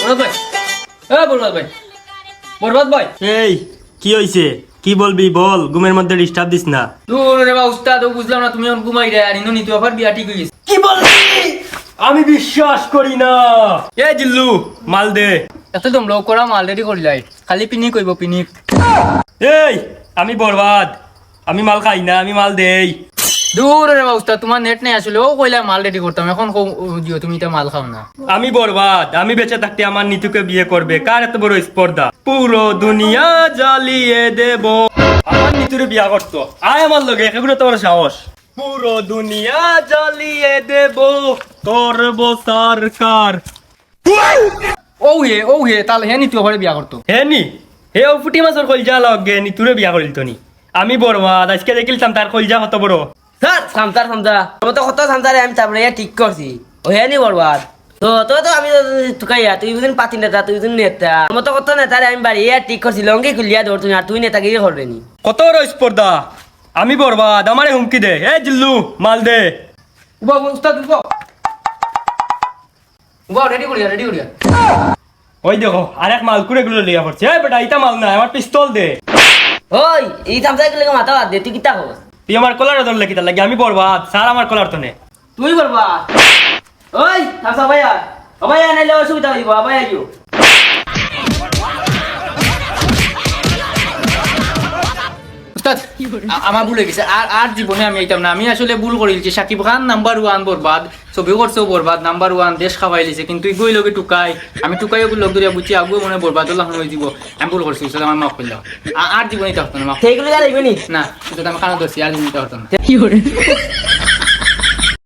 বরবাদ ভাই, বরবাদ ভাই, বরবাদ ভাই। এই কি হইছে? কি বলবি বল, ঘুমের মধ্যে ডিস্টার্ব দিস না। দূর রে বা উস্তাদ, ও বুঝলাম না তুমি এখন ঘুমাই রে, আর ইনু নিতু আবার বিয়া ঠিক হয়ে গেছে। কি বলবি? আমি বিশ্বাস করি না। এ জিল্লু, মাল দে। এত তোমরা করা মাল রেডি করিলাই, খালি পিনি কইব পিনিক। এই আমি বরবাদ, আমি মাল খাই না, আমি মাল দেই। দূর রে বা উস্তাদ, তোমার নেট নেই আসলে, ও কইলা মাল রেডি করতাম, এখন দিও তুমি এটা মাল খাও না। আমি বরবাদ, আমি বেঁচে থাকতে আমার নিতুকে বিয়ে করবে। কার এত বড় স্পর্ধা? পুরো দুনিয়া জ্বালিয়ে দেব। আমার নিতুরে বিয়া করতো, আয় আমার লগে, এগুলো তোমার সাহস। পুরো দুনিয়া জ্বালিয়ে দেব, করব সরকার। ও হে তাহলে হে নিতু আবার বিয়া করতো। হে নি, হে ও ফুটি মাছের কলজা লগে নিতুরে বিয়া করিল তো নি। আমি বরবাদ, আজকে দেখিলাম তার কলজা কত বড়। স্যার সামতার তোমার তো কত সামতারে আমি তারপরে ঠিক করছি ও হ্যাঁ নি বরবাদ তো আমি তুকাইয়া তুই বুঝিন পাতি নেতা তুই বুঝিন নেতা তোমার তো কত নেতারে আমি বাড়ি ঠিক করছি লঙ্গি খুলিয়া ধর তুমি আর তুই নেতাগিরি করবে নি কত বড় স্পর্ধা। আমি বরবাদ, আমারে হুমকি দে। এ জিল্লু, মাল দে। উবা উস্তাদ উবা, উবা রেডি করিয়া। ওই দেখো আরেক মাল কুড়ে গুলো লিয়া পড়ছে। এই বেটা, ইটা মাল না, আমার পিস্তল দে। ওই এই সামতাই গেলে মাথা বাদ দে তুই কিতা হস তুই আমার কলার ধরলে কিতা লাগে? আমি বরবাদ, স্যার আমার কলার তো নে। তুই বরবাদ ওই সামসা ভাইয়া নাইলে অসুবিধা হইব ভাই আইও উস্তাদ আমার ভুল হয়ে গেছে, আর জীবনে আমি এইতাম না। আমি আসলে ভুল করে দিয়েছি। সাকিব খান নাম্বার 1 বরবাদ, ছবি করছেও বরবাদ, নাম্বার 1 দেশ খাওয়াই লিছে, কিন্তু গই লগে টুকাই আমি টুকাইও লোক ধরিয়া বুঝছি আগুয়ে মনে বরবাদ হলাম হয়ে দিব। আমি ভুল করছি উস্তাদ, আমার মাফ করলাম। আর জীবনে এটা হতো না, মাফ সেইগুলো জানাইবে নি না উস্তাদ, আমি কানে ধরছি, আর জীবনে এটা হতো না।